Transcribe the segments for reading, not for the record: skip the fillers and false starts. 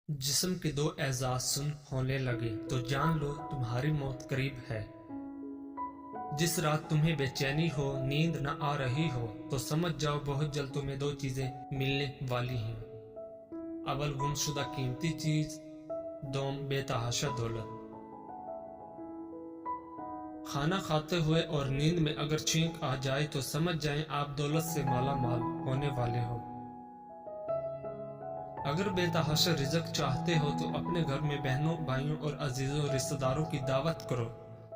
जिस्म के दो एजाज सुन होने लगे तो जान लो तुम्हारी मौत करीब है। जिस रात तुम्हें बेचैनी हो, नींद न आ रही हो, तो समझ जाओ बहुत जल्द तुम्हें दो चीजें मिलने वाली हैं। अव्वल गुमशुदा कीमती चीज, दोम बेतहाशा दौलत। खाना खाते हुए और नींद में अगर छींक आ जाए तो समझ जाएं आप दौलत से माला माल होने वाले हो। अगर बेतहाशा रिज़्क चाहते हो तो अपने घर में बहनों, भाइयों और अजीजों रिश्तेदारों की दावत करो,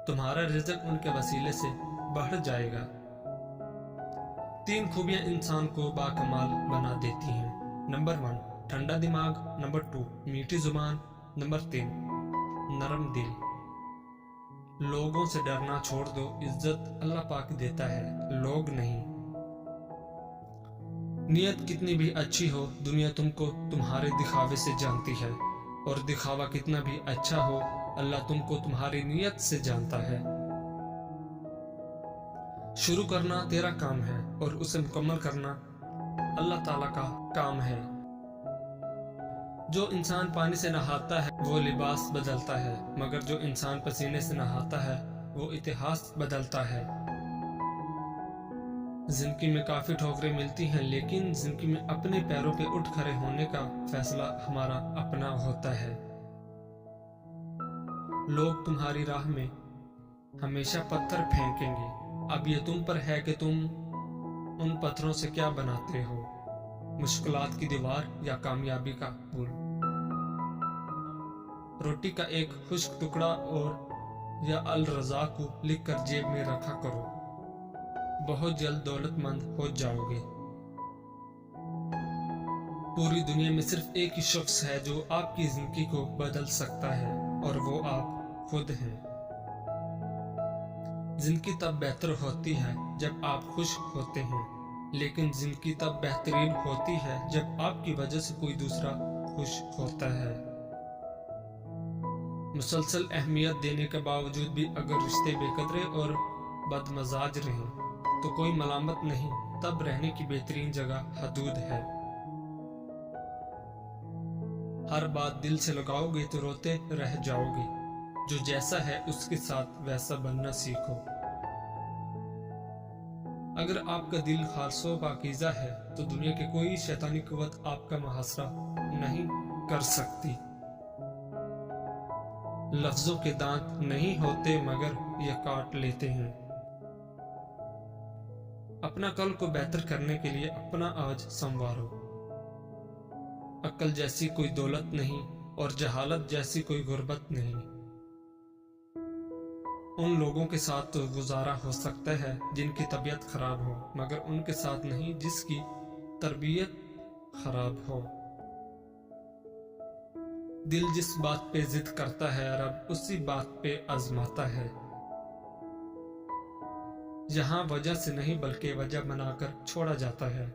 तुम्हारा रिज़्क उनके वसीले से बढ़ जाएगा। 3 खूबियां इंसान को बाकमाल बना देती हैं। नंबर 1 ठंडा दिमाग, नंबर 2 मीठी जुबान, नंबर 3 नरम दिल। लोगों से डरना छोड़ दो, इज्जत अल्लाह पाक देता है, लोग नहीं। नियत कितनी भी अच्छी हो, दुनिया तुमको तुम्हारे दिखावे से जानती है, और दिखावा कितना भी अच्छा हो, अल्लाह तुमको तुम्हारी नियत से जानता है। शुरू करना तेरा काम है और उसे मुकम्मल करना अल्लाह ताला का काम है। जो इंसान पानी से नहाता है वो लिबास बदलता है, मगर जो इंसान पसीने से नहाता है वो इतिहास बदलता है। जिंदगी में काफी ठोकरें मिलती हैं, लेकिन जिंदगी में अपने पैरों पे उठ खड़े होने का फैसला हमारा अपना होता है। लोग तुम्हारी राह में हमेशा पत्थर फेंकेंगे, अब ये तुम पर है कि तुम उन पत्थरों से क्या बनाते हो, मुश्किलात की दीवार या कामयाबी का पुल। रोटी का एक खुश्क टुकड़ा और या अल रजा को लिख कर जेब में रखा करो, बहुत जल्द दौलतमंद हो जाओगे। पूरी दुनिया में सिर्फ एक ही शख्स है जो आपकी जिंदगी को बदल सकता है, और वो आप खुद हैं। जिंदगी तब बेहतर होती है जब आप खुश होते हैं, लेकिन जिंदगी तब बेहतरीन होती है जब आपकी वजह से कोई दूसरा खुश होता है। मुसलसल अहमियत देने के बावजूद भी अगर रिश्ते बेकदरे और बदमजाज रहें तो कोई मलामत नहीं, तब रहने की बेहतरीन जगह हदूद है। हर बात दिल से लगाओगे तो रोते रह जाओगे, जो जैसा है उसके साथ वैसा बनना सीखो। अगर आपका दिल खालसो पाकीज़ा है तो दुनिया की कोई शैतानी कुव्वत आपका मुहासरा नहीं कर सकती। लफ्जों के दांत नहीं होते मगर ये काट लेते हैं। अपना कल को बेहतर करने के लिए अपना आज संवारो। अक्ल जैसी कोई दौलत नहीं और जहालत जैसी कोई गुर्बत नहीं। उन लोगों के साथ तो गुजारा हो सकता है जिनकी तबीयत खराब हो, मगर उनके साथ नहीं जिसकी तरबियत खराब हो। दिल जिस बात पे जिद करता है, रब उसी बात पे आजमाता है। यहाँ वजह से नहीं बल्कि वजह बनाकर छोड़ा जाता है।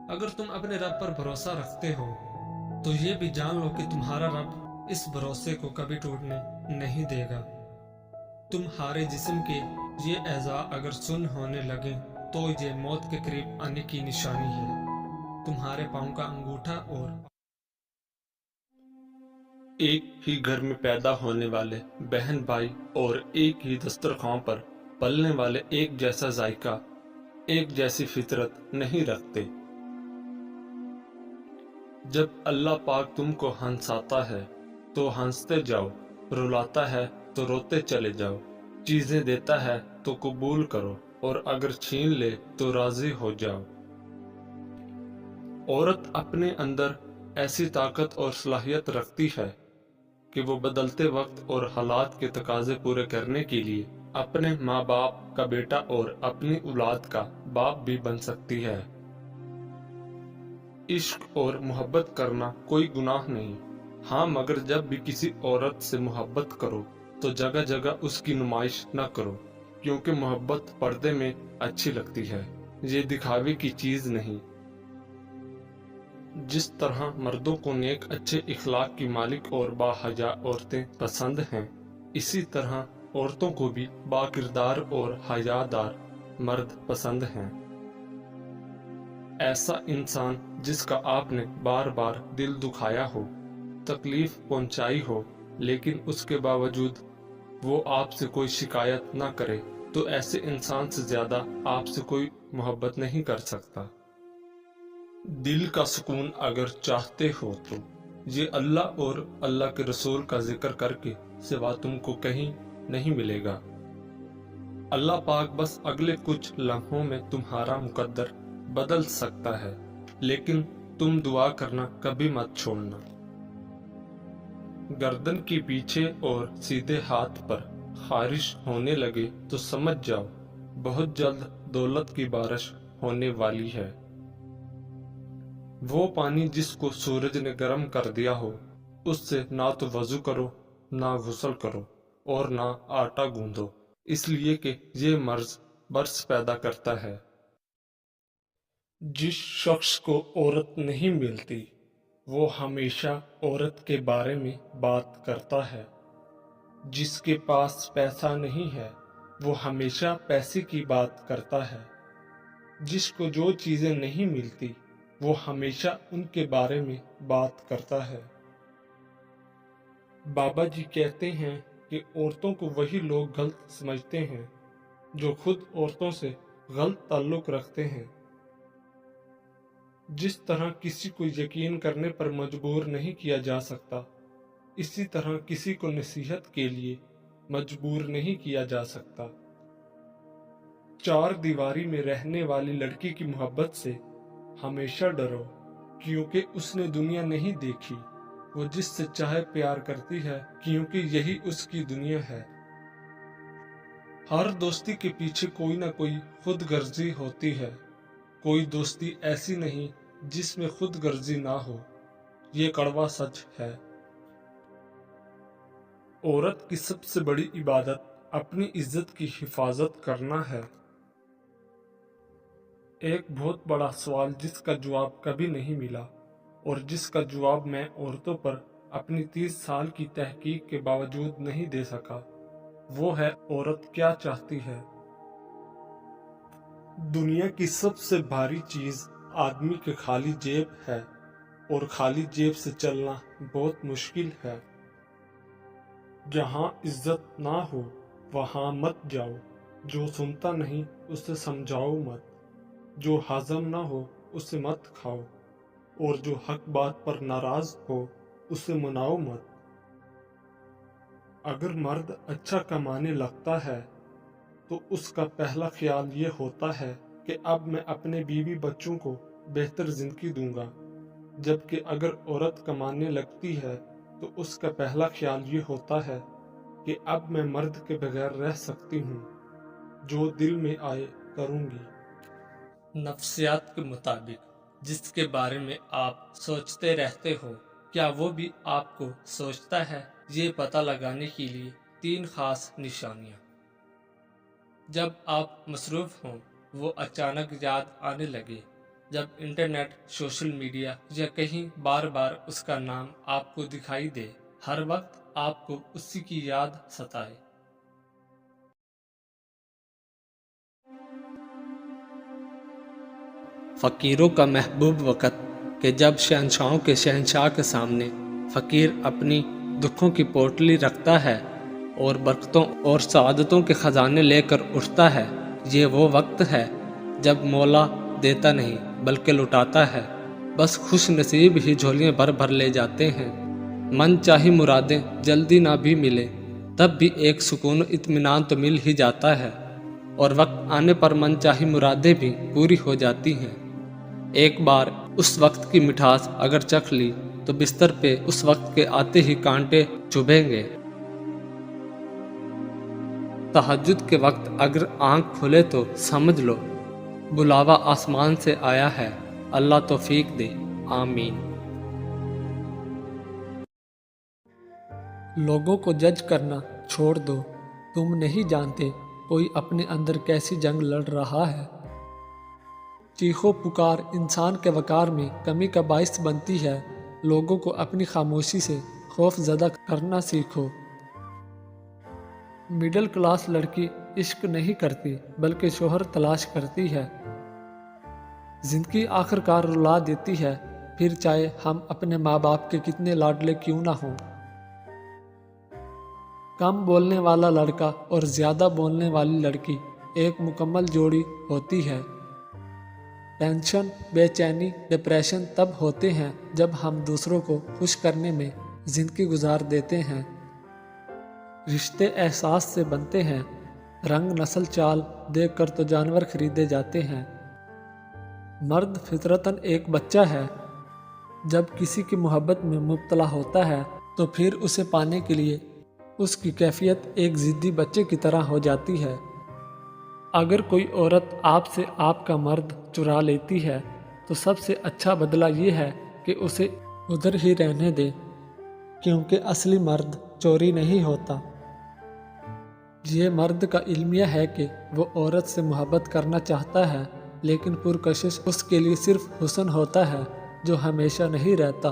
अगर तुम अपने रब पर भरोसा रखते हो तो ये भी जान लो कि तुम्हारा रब इस भरोसे को कभी टूटने नहीं देगा। तुम्हारे जिस्म के ये एज़ा अगर सुन होने लगे तो ये मौत के करीब आने की निशानी है। तुम्हारे पाँव का अंगूठा और एक ही घर में पैदा होने वाले बहन भाई और एक ही दस्तरखान पर पलने वाले एक जैसा जायका, एक जैसी फितरत नहीं रखते। जब अल्लाह पाक तुमको हंसाता है तो हंसते जाओ, रुलाता है तो रोते चले जाओ, चीजें देता है तो कबूल करो, और अगर छीन ले तो राजी हो जाओ। औरत अपने अंदर ऐसी ताकत और सलाहियत रखती है कि वो बदलते वक्त और हालात के तकाजे पूरे करने के लिए अपने माँ बाप का बेटा और अपनी औलाद का बाप भी बन सकती है। इश्क और मोहब्बत करना कोई गुनाह नहीं, हाँ, मगर जब भी किसी औरत से मोहब्बत करो तो जगह जगह उसकी नुमाइश न करो, क्योंकि मोहब्बत पर्दे में अच्छी लगती है, ये दिखावे की चीज नहीं। जिस तरह मर्दों को नेक अच्छे इखलाक की मालिक और बाहया औरतें पसंद हैं, इसी तरह औरतों को भी बाकिरदार और हयादार मर्द पसंद हैं। ایسا انسان جس کا آپ نے بار بار دل دکھایا ہو، تکلیف پہنچائی ہو، لیکن اس کے باوجود وہ آپ سے کوئی شکایت نہ کرے، تو ایسے انسان سے زیادہ آپ سے کوئی محبت نہیں کر سکتا۔ دل کا سکون اگر چاہتے ہو تو یہ اللہ اور اللہ کے رسول کا ذکر کر کے سوا تم کو کہیں نہیں ملے گا۔ اللہ پاک بس اگلے کچھ لمحوں میں تمہارا مقدر بدل سکتا ہے، لیکن تم دعا کرنا کبھی مت چھوڑنا۔ گردن کے پیچھے اور سیدھے ہاتھ پر خارش ہونے لگے تو سمجھ جاؤ بہت جلد دولت کی بارش ہونے والی ہے۔ وہ پانی جس کو سورج نے گرم کر دیا ہو، اس سے نہ تو وضو کرو، نہ غسل کرو اور نہ آٹا گوندو، اس لیے کہ یہ مرض برس پیدا کرتا ہے۔ جس شخص کو عورت نہیں ملتی وہ ہمیشہ عورت کے بارے میں بات کرتا ہے۔ جس کے پاس پیسہ نہیں ہے وہ ہمیشہ پیسے کی بات کرتا ہے۔ جس کو جو چیزیں نہیں ملتی وہ ہمیشہ ان کے بارے میں بات کرتا ہے۔ بابا جی کہتے ہیں کہ عورتوں کو وہی لوگ غلط سمجھتے ہیں جو خود عورتوں سے غلط تعلق رکھتے ہیں۔ جس طرح کسی کو یقین کرنے پر مجبور نہیں کیا جا سکتا، اسی طرح کسی کو نصیحت کے لیے مجبور نہیں کیا جا سکتا۔ چار دیواری میں رہنے والی لڑکی کی محبت سے ہمیشہ ڈرو، کیونکہ اس نے دنیا نہیں دیکھی۔ وہ جس سے چاہے پیار کرتی ہے کیونکہ یہی اس کی دنیا ہے۔ ہر دوستی کے پیچھے کوئی نہ کوئی خود غرضی ہوتی ہے، کوئی دوستی ایسی نہیں جس میں خود غرضی نہ ہو، یہ کڑوا سچ ہے۔ عورت کی سب سے بڑی عبادت اپنی عزت کی حفاظت کرنا ہے۔ ایک بہت بڑا سوال جس کا جواب کبھی نہیں ملا اور جس کا جواب میں عورتوں پر اپنی 30 سال کی تحقیق کے باوجود نہیں دے سکا، وہ ہے عورت کیا چاہتی ہے۔ دنیا کی سب سے بھاری چیز آدمی کے خالی جیب ہے، اور خالی جیب سے چلنا بہت مشکل ہے۔ جہاں عزت نہ ہو وہاں مت جاؤ، جو سنتا نہیں اسے سمجھاؤ مت، جو ہضم نہ ہو اسے مت کھاؤ، اور جو حق بات پر ناراض ہو اسے مناؤ مت۔ اگر مرد اچھا کمانے لگتا ہے تو اس کا پہلا خیال یہ ہوتا ہے کہ اب میں اپنے بیوی بچوں کو بہتر زندگی دوں گا، جبکہ اگر عورت کمانے لگتی ہے تو اس کا پہلا خیال یہ ہوتا ہے کہ اب میں مرد کے بغیر رہ سکتی ہوں، جو دل میں آئے کروں گی۔ نفسیات کے مطابق جس کے بارے میں آپ سوچتے رہتے ہو، کیا وہ بھی آپ کو سوچتا ہے؟ یہ پتہ لگانے کے لیے 3 خاص نشانیاں۔ جب آپ مصروف ہوں، وہ اچانک یاد آنے لگے، جب انٹرنیٹ، سوشل میڈیا یا کہیں بار بار اس کا نام آپ کو دکھائی دے، ہر وقت آپ کو اسی کی یاد ستائے۔ فقیروں کا محبوب وقت کہ جب شہنشاہوں کے شہنشاہ کے سامنے فقیر اپنی دکھوں کی پوٹلی رکھتا ہے اور برکتوں اور سعادتوں کے خزانے لے کر اٹھتا ہے، یہ وہ وقت ہے جب مولا دیتا نہیں بلکہ لٹاتا ہے۔ بس خوش نصیب ہی جھولیاں بھر بھر لے جاتے ہیں۔ من چاہی مرادیں جلدی نہ بھی ملے تب بھی ایک سکون و اطمینان تو مل ہی جاتا ہے، اور وقت آنے پر من چاہی مرادیں بھی پوری ہو جاتی ہیں۔ ایک بار اس وقت کی مٹھاس اگر چکھ لی تو بستر پہ اس وقت کے آتے ہی کانٹے چبھیں گے۔ تہجد کے وقت اگر آنکھ کھلے تو سمجھ لو بلاوا آسمان سے آیا ہے، اللہ توفیق دے، آمین۔ لوگوں کو جج کرنا چھوڑ دو، تم نہیں جانتے کوئی اپنے اندر کیسی جنگ لڑ رہا ہے۔ چیخو پکار انسان کے وقار میں کمی کا باعث بنتی ہے۔ لوگوں کو اپنی خاموشی سے خوف زدہ کرنا سیکھو۔ مڈل کلاس لڑکی عشق نہیں کرتی بلکہ شوہر تلاش کرتی ہے۔ जिंदगी आखिरकार रुला देती है, फिर चाहे हम अपने माँ बाप के कितने लाडले क्यों ना हों। कम बोलने वाला लड़का और ज़्यादा बोलने वाली लड़की एक मुकम्मल जोड़ी होती है। टेंशन, बेचैनी, डिप्रेशन तब होते हैं जब हम दूसरों को खुश करने में ज़िंदगी गुजार देते हैं। रिश्ते एहसास से बनते हैं, रंग नस्ल चाल देखकर तो जानवर खरीदे जाते हैं। मर्द फितरतन एक बच्चा है, जब किसी की मोहब्बत में मुब्तला होता है तो फिर उसे पाने के लिए उसकी कैफियत एक ज़िद्दी बच्चे की तरह हो जाती है। अगर कोई औरत आपसे आपका मर्द चुरा लेती है तो सबसे अच्छा बदला ये है कि उसे उधर ही रहने दें, क्योंकि असली मर्द चोरी नहीं होता। ये मर्द का इल्मिया है कि वो औरत से मोहब्बत करना चाहता है, लेकिन पुरकशिश उसके लिए सिर्फ हुस्न होता है जो हमेशा नहीं रहता।